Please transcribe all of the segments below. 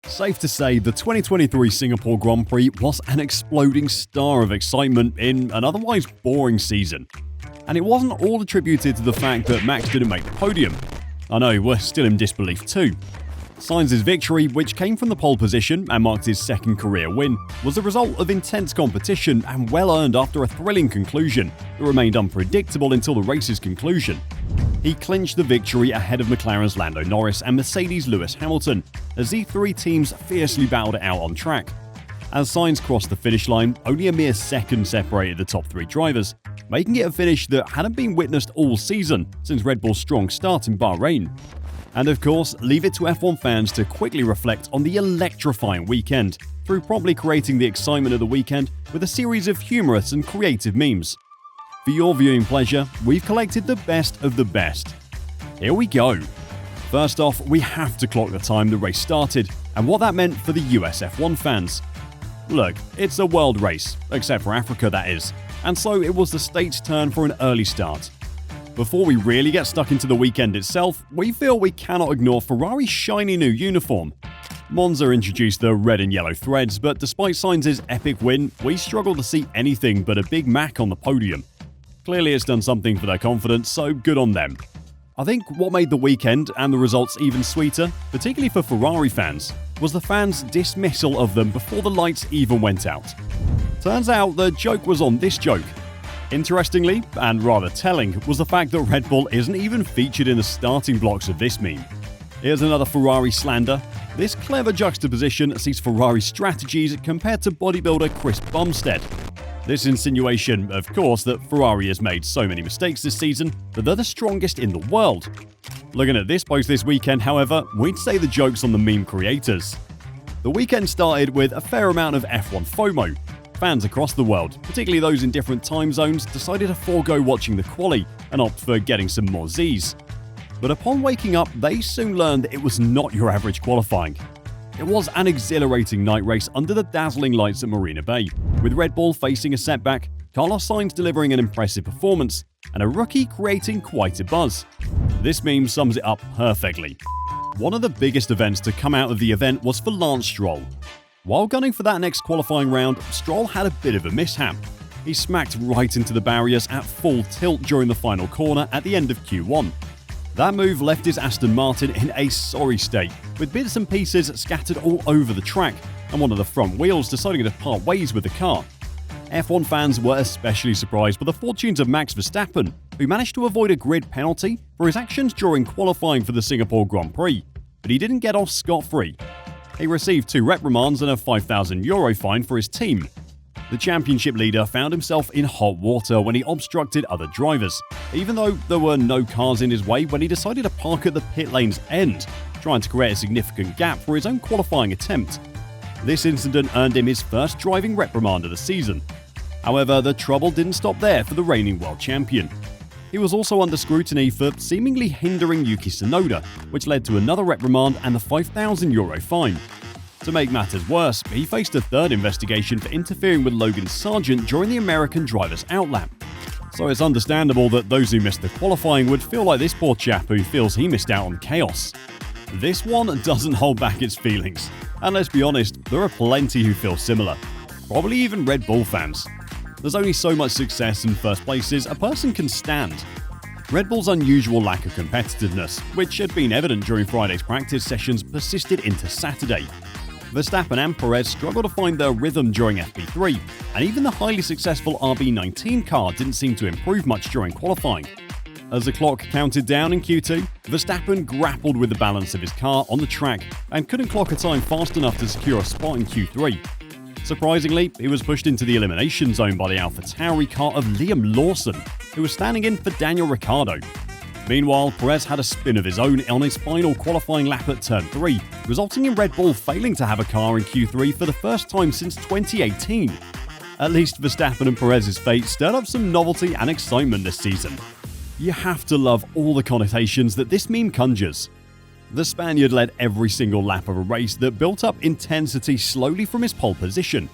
Safe to say, the 2023 Singapore Grand Prix was an exploding star of excitement in an otherwise boring season. And it wasn't all attributed to the fact that Max didn't make the podium. I know, we're still in disbelief too. Sainz's victory, which came from the pole position and marked his second career win, was the result of intense competition and well earned after a thrilling conclusion that remained unpredictable until the race's conclusion. He clinched the victory ahead of McLaren's Lando Norris and Mercedes' Lewis Hamilton, as the three teams fiercely battled it out on track. As Sainz crossed the finish line, only a mere second separated the top three drivers, making it a finish that hadn't been witnessed all season since Red Bull's strong start in Bahrain. And of course, leave it to F1 fans to quickly reflect on the electrifying weekend, through promptly creating the excitement of the weekend with a series of humorous and creative memes. For your viewing pleasure, we've collected the best of the best. Here we go. First off, we have to clock the time the race started, and what that meant for the US F1 fans. Look, it's a world race, except for Africa that is, and so it was the state's turn for an early start. Before we really get stuck into the weekend itself, we feel we cannot ignore Ferrari's shiny new uniform. Monza introduced the red and yellow threads, but despite Sainz's epic win, we struggle to see anything but a Big Mac on the podium. Clearly it's done something for their confidence, so good on them. I think what made the weekend and the results even sweeter, particularly for Ferrari fans, was the fans' dismissal of them before the lights even went out. Turns out the joke was on this joke. Interestingly, and rather telling, was the fact that Red Bull isn't even featured in the starting blocks of this meme. Here's another Ferrari slander. This clever juxtaposition sees Ferrari's strategies compared to bodybuilder Chris Bumstead. This insinuation, of course, that Ferrari has made so many mistakes this season, but they're the strongest in the world. Looking at this post this weekend, however, we'd say the joke's on the meme creators. The weekend started with a fair amount of F1 FOMO. Fans across the world, particularly those in different time zones, decided to forego watching the quali and opt for getting some more Z's. But upon waking up, they soon learned that it was not your average qualifying. It was an exhilarating night race under the dazzling lights at Marina Bay, with Red Bull facing a setback, Carlos Sainz delivering an impressive performance, and a rookie creating quite a buzz. This meme sums it up perfectly. One of the biggest events to come out of the event was for Lance Stroll. While gunning for that next qualifying round, Stroll had a bit of a mishap. He smacked right into the barriers at full tilt during the final corner at the end of Q1. That move left his Aston Martin in a sorry state, with bits and pieces scattered all over the track, and one of the front wheels deciding to part ways with the car. F1 fans were especially surprised by the fortunes of Max Verstappen, who managed to avoid a grid penalty for his actions during qualifying for the Singapore Grand Prix, but he didn't get off scot-free. He received 2 reprimands and a €5,000 fine for his team. The championship leader found himself in hot water when he obstructed other drivers, even though there were no cars in his way when he decided to park at the pit lane's end, trying to create a significant gap for his own qualifying attempt. This incident earned him his first driving reprimand of the season. However, the trouble didn't stop there for the reigning world champion. He was also under scrutiny for seemingly hindering Yuki Tsunoda, which led to another reprimand and the €5,000 fine. To make matters worse, he faced a third investigation for interfering with Logan Sargent during the American driver's outlap. So it's understandable that those who missed the qualifying would feel like this poor chap who feels he missed out on chaos. This one doesn't hold back its feelings, and let's be honest, there are plenty who feel similar. Probably even Red Bull fans. There's only so much success in first places a person can stand. Red Bull's unusual lack of competitiveness, which had been evident during Friday's practice sessions, persisted into Saturday. Verstappen and Perez struggled to find their rhythm during FP3, and even the highly successful RB19 car didn't seem to improve much during qualifying. As the clock counted down in Q2, Verstappen grappled with the balance of his car on the track and couldn't clock a time fast enough to secure a spot in Q3. Surprisingly, he was pushed into the elimination zone by the AlphaTauri car of Liam Lawson, who was standing in for Daniel Ricciardo. Meanwhile, Perez had a spin of his own on his final qualifying lap at Turn 3, resulting in Red Bull failing to have a car in Q3 for the first time since 2018. At least Verstappen and Perez's fate stirred up some novelty and excitement this season. You have to love all the connotations that this meme conjures. The Spaniard led every single lap of a race that built up intensity slowly from his pole position.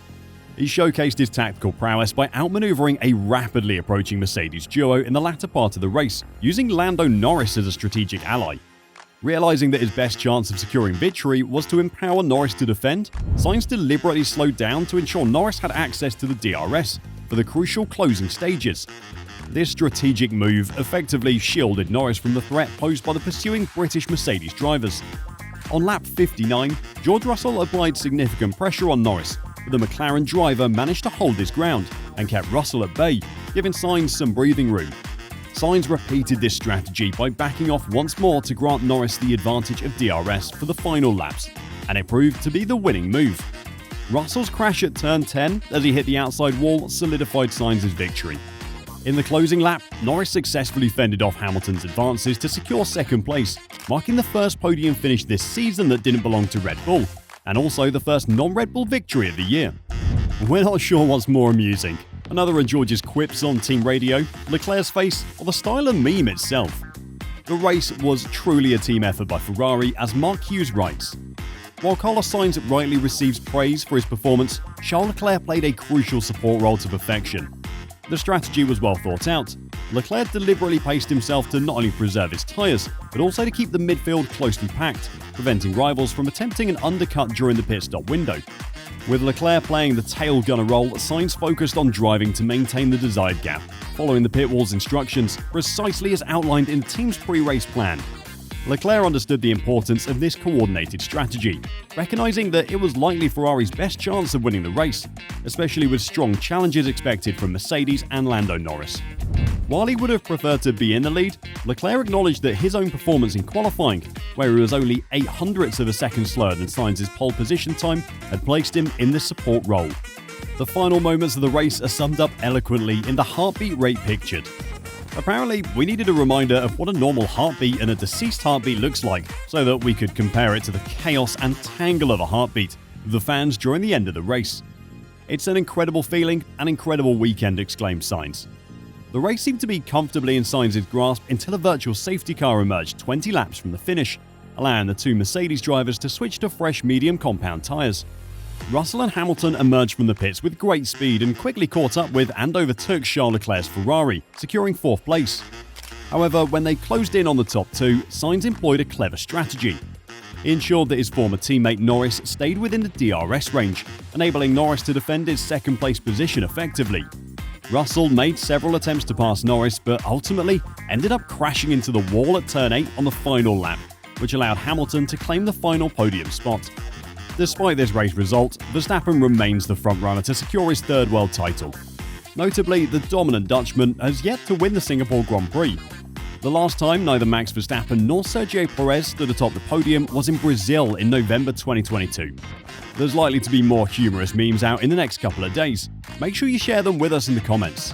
He showcased his tactical prowess by outmaneuvering a rapidly approaching Mercedes duo in the latter part of the race, using Lando Norris as a strategic ally. Realizing that his best chance of securing victory was to empower Norris to defend, Sainz deliberately slowed down to ensure Norris had access to the DRS for the crucial closing stages. This strategic move effectively shielded Norris from the threat posed by the pursuing British Mercedes drivers. On lap 59, George Russell applied significant pressure on Norris, but the McLaren driver managed to hold his ground and kept Russell at bay, giving Sainz some breathing room. Sainz repeated this strategy by backing off once more to grant Norris the advantage of DRS for the final laps, and it proved to be the winning move. Russell's crash at turn 10 as he hit the outside wall solidified Sainz's victory. In the closing lap, Norris successfully fended off Hamilton's advances to secure second place, marking the first podium finish this season that didn't belong to Red Bull, and also the first non-Red Bull victory of the year. We're not sure what's more amusing, another of George's quips on team radio, Leclerc's face, or the style of meme itself. The race was truly a team effort by Ferrari, as Mark Hughes writes. While Carlos Sainz rightly receives praise for his performance, Charles Leclerc played a crucial support role to perfection. The strategy was well thought out. Leclerc deliberately paced himself to not only preserve his tyres, but also to keep the midfield closely packed, preventing rivals from attempting an undercut during the pit stop window. With Leclerc playing the tail gunner role, Sainz focused on driving to maintain the desired gap, following the pit wall's instructions, precisely as outlined in the team's pre-race plan. Leclerc understood the importance of this coordinated strategy, recognizing that it was likely Ferrari's best chance of winning the race, especially with strong challenges expected from Mercedes and Lando Norris. While he would have preferred to be in the lead, Leclerc acknowledged that his own performance in qualifying, where he was only 0.08 of a second slower than Sainz's pole position time, had placed him in the support role. The final moments of the race are summed up eloquently in the heartbeat rate pictured. Apparently, we needed a reminder of what a normal heartbeat and a deceased heartbeat looks like, so that we could compare it to the chaos and tangle of a heartbeat of the fans during the end of the race. It's an incredible feeling, an incredible weekend, exclaimed Sainz. The race seemed to be comfortably in Sainz's grasp until a virtual safety car emerged 20 laps from the finish, allowing the two Mercedes drivers to switch to fresh medium compound tyres. Russell and Hamilton emerged from the pits with great speed and quickly caught up with and overtook Charles Leclerc's Ferrari, securing fourth place. However, when they closed in on the top two, Sainz employed a clever strategy. He ensured that his former teammate Norris stayed within the DRS range, enabling Norris to defend his second place position effectively. Russell made several attempts to pass Norris, but ultimately ended up crashing into the wall at turn 8 on the final lap, which allowed Hamilton to claim the final podium spot. Despite this race result, Verstappen remains the frontrunner to secure his third world title. Notably, the dominant Dutchman has yet to win the Singapore Grand Prix. The last time neither Max Verstappen nor Sergio Perez stood atop the podium was in Brazil in November 2022. There's likely to be more humorous memes out in the next couple of days. Make sure you share them with us in the comments.